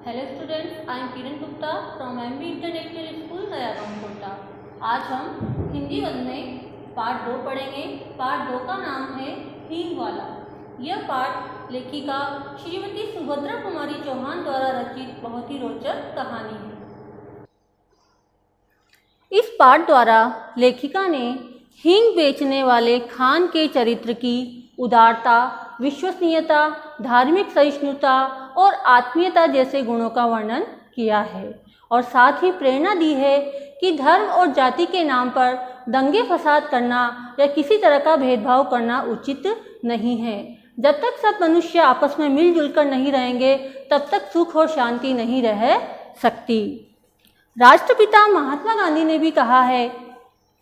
Hello students, I am Kiran Gupta from MB international school Nayagaon Kota. आज हम Hindi one में पार्ट 2 पढ़ेंगे। पार्ट 2 का नाम है हींग वाला। यह पाठ लेखिका श्रीमती सुभद्रा कुमारी चौहान द्वारा रचित बहुत ही रोचक कहानी है। इस पाठ द्वारा लेखिका ने हींग बेचने वाले खान के चरित्र की उदारता, विश्वसनीयता, धार्मिक सहिष्णुता और आत्मीयता जैसे गुणों का वर्णन किया है और साथ ही प्रेरणा दी है कि धर्म और जाति के नाम पर दंगे फसाद करना या किसी तरह का भेदभाव करना उचित नहीं है। जब तक सब मनुष्य आपस में मिलजुल कर नहीं रहेंगे तब तक सुख और शांति नहीं रह सकती। राष्ट्रपिता महात्मा गांधी ने भी कहा है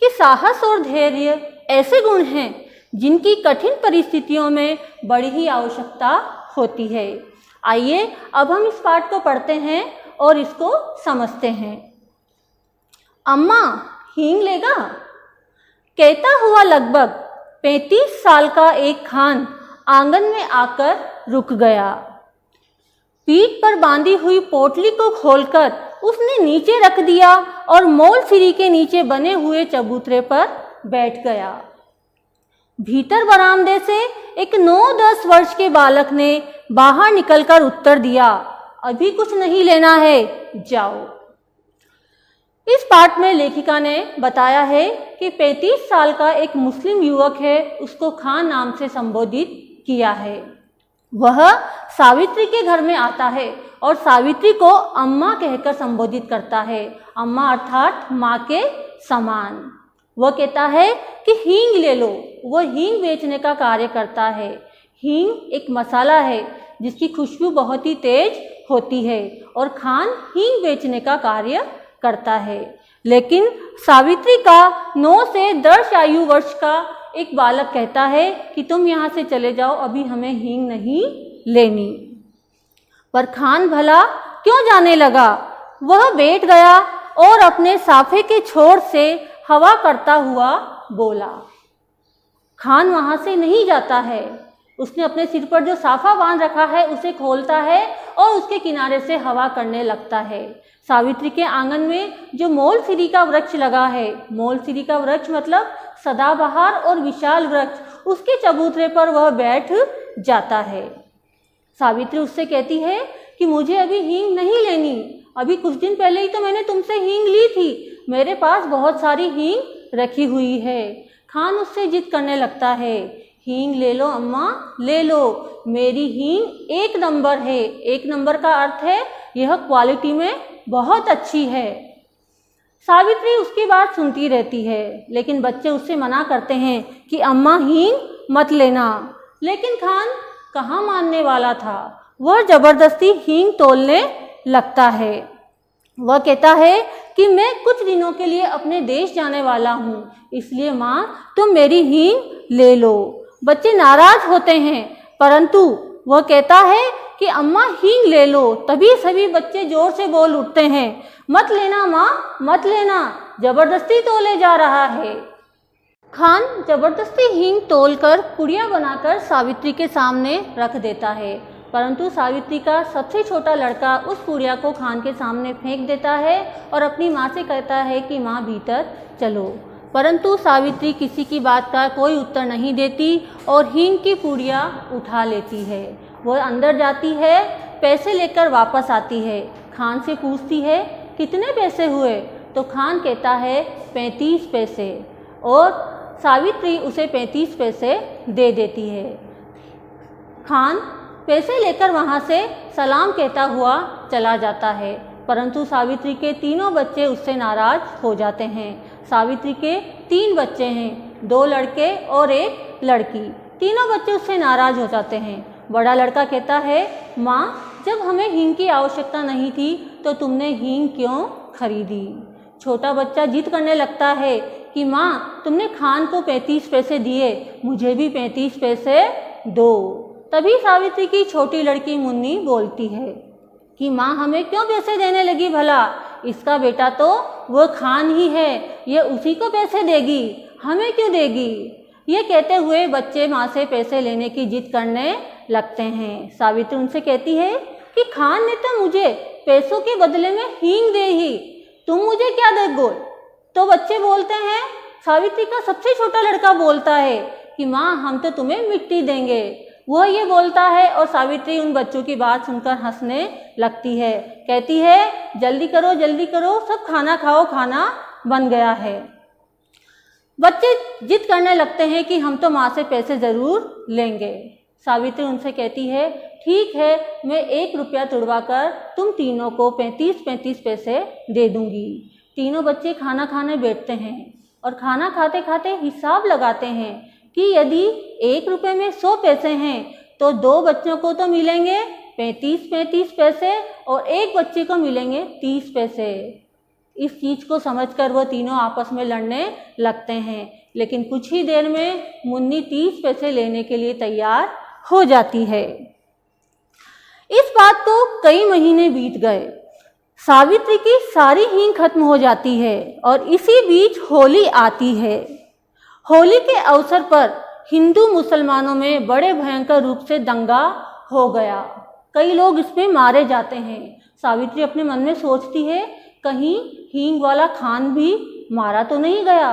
कि साहस और धैर्य ऐसे गुण हैं जिनकी कठिन परिस्थितियों में बड़ी ही आवश्यकता होती है। आइए अब हम इस पाठ को पढ़ते हैं और इसको समझते हैं। अम्मा, हींग लेगा? कहता हुआ लगभग 35 साल का एक खान आंगन में आकर रुक गया। पीठ पर बांधी हुई पोटली को खोलकर उसने नीचे रख दिया और मोल सीढ़ी के नीचे बने हुए चबूतरे पर बैठ गया। भीतर बरामदे से एक 9-10 वर्ष के बालक ने बाहर निकलकर उत्तर दिया, अभी कुछ नहीं लेना है, जाओ। इस पाठ में लेखिका ने बताया है कि 35 साल का एक मुस्लिम युवक है, उसको खान नाम से संबोधित किया है। वह सावित्री के घर में आता है और सावित्री को अम्मा कहकर संबोधित करता है। अम्मा अर्थात माँ के समान। वह कहता है कि हींग ले लो। वह हींग बेचने का कार्य करता है। हींग एक मसाला है जिसकी खुशबू बहुत ही तेज होती है और खान हींग बेचने का कार्य करता है। लेकिन सावित्री का 9 से 10 आयु वर्ष का एक बालक कहता है कि तुम यहाँ से चले जाओ, अभी हमें हींग नहीं लेनी। पर खान भला क्यों जाने लगा। वह बैठ गया और अपने साफे के छोर से हवा करता हुआ बोला। खान वहां से नहीं जाता है। उसने अपने सिर पर जो साफा बांध रखा है उसे खोलता है और उसके किनारे से हवा करने लगता है। सावित्री के आंगन में जो मोल सीरी का वृक्ष लगा है, मोल सीरी का वृक्ष मतलब सदाबहार और विशाल वृक्ष, उसके चबूतरे पर वह बैठ जाता है। सावित्री उससे कहती है कि मुझे अभी हींग नहीं लेनी, अभी कुछ दिन पहले ही तो मैंने तुमसे हींग ली थी, मेरे पास बहुत सारी हींग रखी हुई है। खान उससे जिद करने लगता है, हींग ले लो अम्मा, ले लो, मेरी हींग 1 नंबर है। 1 नंबर का अर्थ है यह क्वालिटी में बहुत अच्छी है। सावित्री उसकी बात सुनती रहती है, लेकिन बच्चे उससे मना करते हैं कि अम्मा हींग मत लेना। लेकिन खान कहाँ मानने वाला था। वह जबरदस्ती हींग तोलने लगता है। वह कहता है कि मैं कुछ दिनों के लिए अपने देश जाने वाला हूँ, इसलिए माँ तुम मेरी हींग ले लो। बच्चे नाराज होते हैं, परंतु वह कहता है कि अम्मा हींग ले लो। तभी सभी बच्चे जोर से बोल उठते हैं, मत लेना माँ, मत लेना, जबरदस्ती तोले जा रहा है। खान जबरदस्ती हींग तोलकर पुड़िया बनाकर सावित्री के सामने रख देता है, परंतु सावित्री का सबसे छोटा लड़का उस पुड़िया को खान के सामने फेंक देता है और अपनी माँ से कहता है कि माँ भीतर चलो। परंतु सावित्री किसी की बात का कोई उत्तर नहीं देती और हींग की पुड़िया उठा लेती है। वह अंदर जाती है, पैसे लेकर वापस आती है। खान से पूछती है कितने पैसे हुए, तो खान कहता है 35 पैसे और सावित्री उसे 35 पैसे दे देती है। खान पैसे लेकर वहाँ से सलाम कहता हुआ चला जाता है, परंतु सावित्री के तीनों बच्चे उससे नाराज हो जाते हैं। सावित्री के 3 बच्चे हैं, 2 लड़के और 1 लड़की। तीनों बच्चे उससे नाराज हो जाते हैं। बड़ा लड़का कहता है, माँ जब हमें हींग की आवश्यकता नहीं थी तो तुमने हींग क्यों खरीदी। छोटा बच्चा जिद करने लगता है कि माँ तुमने खान को 35 पैसे दिए, मुझे भी 35 पैसे दो। तभी सावित्री की छोटी लड़की मुन्नी बोलती है कि माँ हमें क्यों पैसे देने लगी भला, इसका बेटा तो वो खान ही है, ये उसी को पैसे देगी, हमें क्यों देगी। ये कहते हुए बच्चे माँ से पैसे लेने की जिद करने लगते हैं। सावित्री उनसे कहती है कि खान ने तो मुझे पैसों के बदले में हींग दे ही, तुम मुझे क्या दोगे? तो बच्चे बोलते हैं, सावित्री का सबसे छोटा लड़का बोलता है कि माँ हम तो तुम्हें मिट्टी देंगे। वह ये बोलता है और सावित्री उन बच्चों की बात सुनकर हंसने लगती है। कहती है जल्दी करो सब खाना खाओ, खाना बन गया है। बच्चे जिद करने लगते हैं कि हम तो माँ से पैसे ज़रूर लेंगे। सावित्री उनसे कहती है ठीक है, मैं 1 रुपया तुड़वा कर तुम तीनों को 35-35 पैसे दे दूंगी। तीनों बच्चे खाना खाने बैठते हैं और खाना खाते खाते हिसाब लगाते हैं कि यदि 1 रुपये में 100 पैसे हैं तो 2 बच्चों को तो मिलेंगे 35-35 पैसे और एक बच्चे को मिलेंगे 30 पैसे। इस चीज़ को समझकर वो तीनों आपस में लड़ने लगते हैं, लेकिन कुछ ही देर में मुन्नी 30 पैसे लेने के लिए तैयार हो जाती है। इस बात को कई महीने बीत गए। सावित्री की सारी हींग खत्म हो जाती है और इसी बीच होली आती है। होली के अवसर पर हिंदू मुसलमानों में बड़े भयंकर रूप से दंगा हो गया। कई लोग इसमें मारे जाते हैं। सावित्री अपने मन में सोचती है कहीं हींग वाला खान भी मारा तो नहीं गया।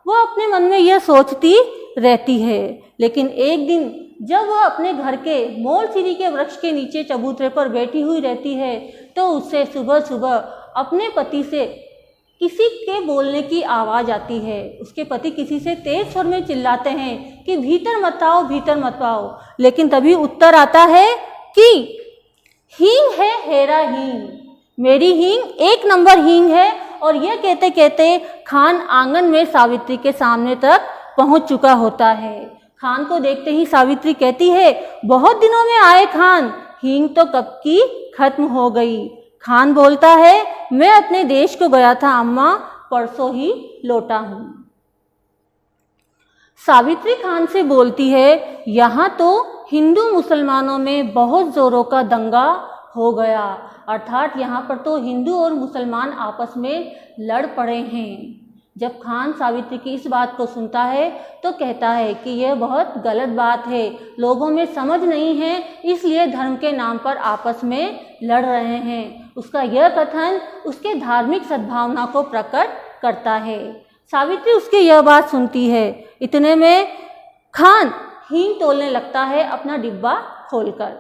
वह अपने मन में यह सोचती रहती है, लेकिन एक दिन जब वह अपने घर के मोलसीरी के वृक्ष के नीचे चबूतरे पर बैठी हुई रहती है तो उसे सुबह सुबह अपने पति से किसी के बोलने की आवाज़ आती है। उसके पति किसी से तेज स्वर में चिल्लाते हैं कि भीतर मत आओ, भीतर मत आओ। लेकिन तभी उत्तर आता है कि हींग है हेरा हींग, मेरी हींग 1 नंबर हींग है। और यह कहते कहते खान आंगन में सावित्री के सामने तक पहुंच चुका होता है। खान को देखते ही सावित्री कहती है बहुत दिनों में आए खान, हींग तो कब की खत्म हो गई। खान बोलता है मैं अपने देश को गया था अम्मा, परसों ही लौटा हूँ। सावित्री खान से बोलती है यहाँ तो हिंदू मुसलमानों में बहुत जोरों का दंगा हो गया, अर्थात यहाँ पर तो हिंदू और मुसलमान आपस में लड़ पड़े हैं। जब खान सावित्री की इस बात को सुनता है तो कहता है कि यह बहुत गलत बात है, लोगों में समझ नहीं है इसलिए धर्म के नाम पर आपस में लड़ रहे हैं। उसका यह कथन उसके धार्मिक सद्भावना को प्रकट करता है। सावित्री उसकी यह बात सुनती है। इतने में खान हींग तोलने लगता है अपना डिब्बा खोलकर।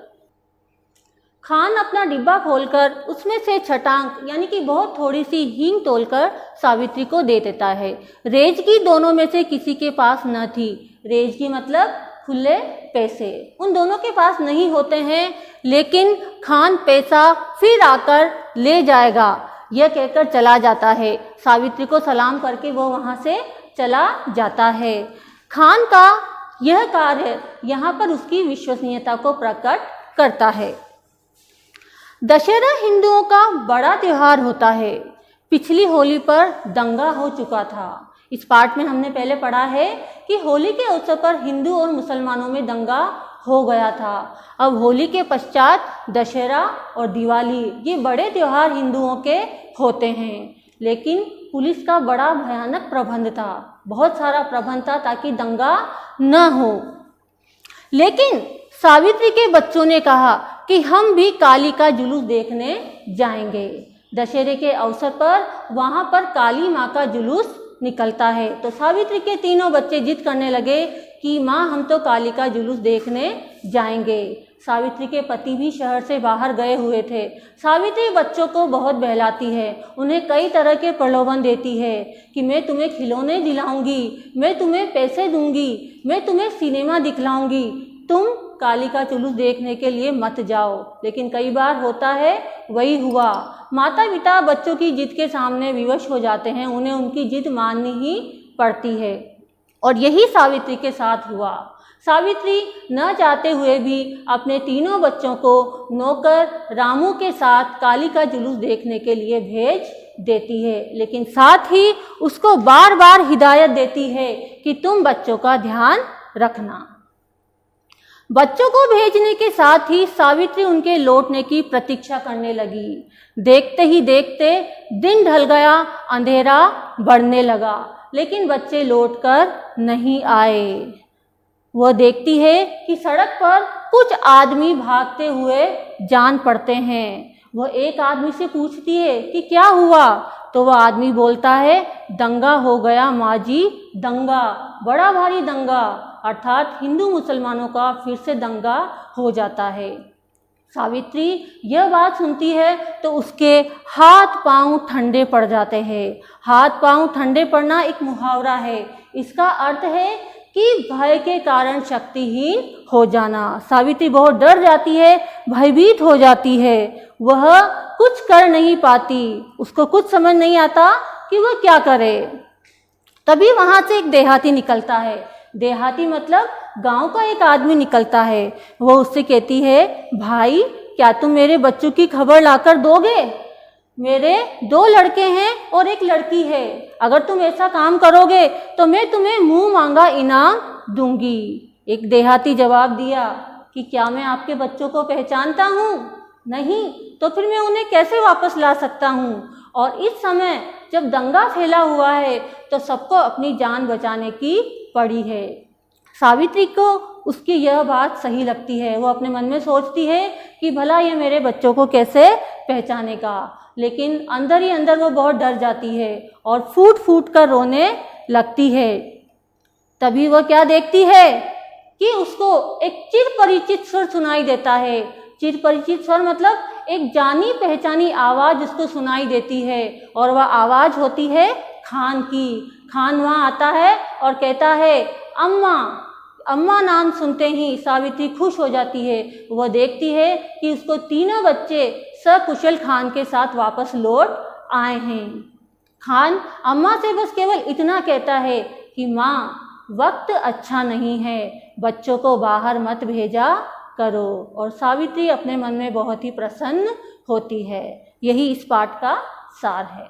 खान अपना डिब्बा खोलकर उसमें से छटांक यानी कि बहुत थोड़ी सी हींग तोलकर सावित्री को दे देता है। रेजगी दोनों में से किसी के पास न थी। रेजगी मतलब खुले पैसे उन दोनों के पास नहीं होते हैं, लेकिन खान पैसा फिर आकर ले जाएगा यह कहकर चला जाता है। सावित्री को सलाम करके वो वहाँ से चला जाता है। खान का यह कार्य यहाँ पर उसकी विश्वसनीयता को प्रकट करता है। दशहरा हिंदुओं का बड़ा त्यौहार होता है। पिछली होली पर दंगा हो चुका था। इस पाठ में हमने पहले पढ़ा है कि होली के अवसर पर हिंदू और मुसलमानों में दंगा हो गया था। अब होली के पश्चात दशहरा और दिवाली ये बड़े त्यौहार हिंदुओं के होते हैं, लेकिन पुलिस का बड़ा भयानक प्रबंध था, बहुत सारा प्रबंध था ताकि दंगा न हो। लेकिन सावित्री के बच्चों ने कहा कि हम भी काली का जुलूस देखने जाएंगे। दशहरे के अवसर पर वहाँ पर काली माँ का जुलूस निकलता है, तो सावित्री के तीनों बच्चे जिद करने लगे कि माँ हम तो काली का जुलूस देखने जाएंगे। सावित्री के पति भी शहर से बाहर गए हुए थे। सावित्री बच्चों को बहुत बहलाती है, उन्हें कई तरह के प्रलोभन देती है कि मैं तुम्हें खिलौने दिलाऊंगी, मैं तुम्हें पैसे दूंगी, मैं तुम्हें सिनेमा दिखलाऊंगी, तुम काली का जुलूस देखने के लिए मत जाओ। लेकिन कई बार होता है वही हुआ। माता पिता बच्चों की जिद के सामने विवश हो जाते हैं, उन्हें उनकी जिद माननी ही पड़ती है और यही सावित्री के साथ हुआ। सावित्री न चाहते हुए भी अपने तीनों बच्चों को नौकर रामू के साथ काली का जुलूस देखने के लिए भेज देती है, लेकिन साथ ही उसको बार बार हिदायत देती है कि तुम बच्चों का ध्यान रखना। बच्चों को भेजने के साथ ही सावित्री उनके लौटने की प्रतीक्षा करने लगी। देखते ही देखते दिन ढल गया, अंधेरा बढ़ने लगा, लेकिन बच्चे लौटकर नहीं आए। वह देखती है कि सड़क पर कुछ आदमी भागते हुए जान पड़ते हैं। वह एक आदमी से पूछती है कि क्या हुआ, तो वह आदमी बोलता है, दंगा हो गया माँ जी, दंगा, बड़ा भारी दंगा, अर्थात हिंदू मुसलमानों का फिर से दंगा हो जाता है। सावित्री यह बात सुनती है तो उसके हाथ पांव ठंडे पड़ जाते हैं। हाथ पांव ठंडे पड़ना एक मुहावरा है। इसका अर्थ है कि भय के कारण शक्तिहीन हो जाना। सावित्री बहुत डर जाती है, भयभीत हो जाती है। वह कुछ कर नहीं पाती, उसको कुछ समझ नहीं आता कि वह क्या करे। तभी वहाँ से एक देहाती निकलता है। देहाती मतलब गांव का एक आदमी निकलता है। वो उससे कहती है, भाई क्या तुम मेरे बच्चों की खबर लाकर दोगे? मेरे 2 लड़के हैं और 1 लड़की है। अगर तुम ऐसा काम करोगे तो मैं तुम्हें मुंह मांगा इनाम दूंगी। एक देहाती जवाब दिया कि क्या मैं आपके बच्चों को पहचानता हूँ? नहीं, तो फिर मैं उन्हें कैसे वापस ला सकता हूँ? और इस समय जब दंगा फैला हुआ है तो सबको अपनी जान बचाने की पड़ी है। सावित्री को उसकी यह बात सही लगती है। वो अपने मन में सोचती है कि भला ये मेरे बच्चों को कैसे पहचानेगा, लेकिन अंदर ही अंदर वो बहुत डर जाती है और फूट फूट कर रोने लगती है। तभी वह क्या देखती है कि उसको एक चिर परिचित स्वर सुनाई देता है। चिर परिचित स्वर मतलब एक जानी पहचानी आवाज़ उसको सुनाई देती है, और वह आवाज़ होती है खान की। खान वहाँ आता है और कहता है, अम्मा। अम्मा नाम सुनते ही सावित्री खुश हो जाती है। वह देखती है कि उसको 3 बच्चे सकुशल खान के साथ वापस लौट आए हैं। खान अम्मा से बस केवल इतना कहता है कि माँ, वक्त अच्छा नहीं है, बच्चों को बाहर मत भेजा करो। और सावित्री अपने मन में बहुत ही प्रसन्न होती है। यही इस पाठ का सार है।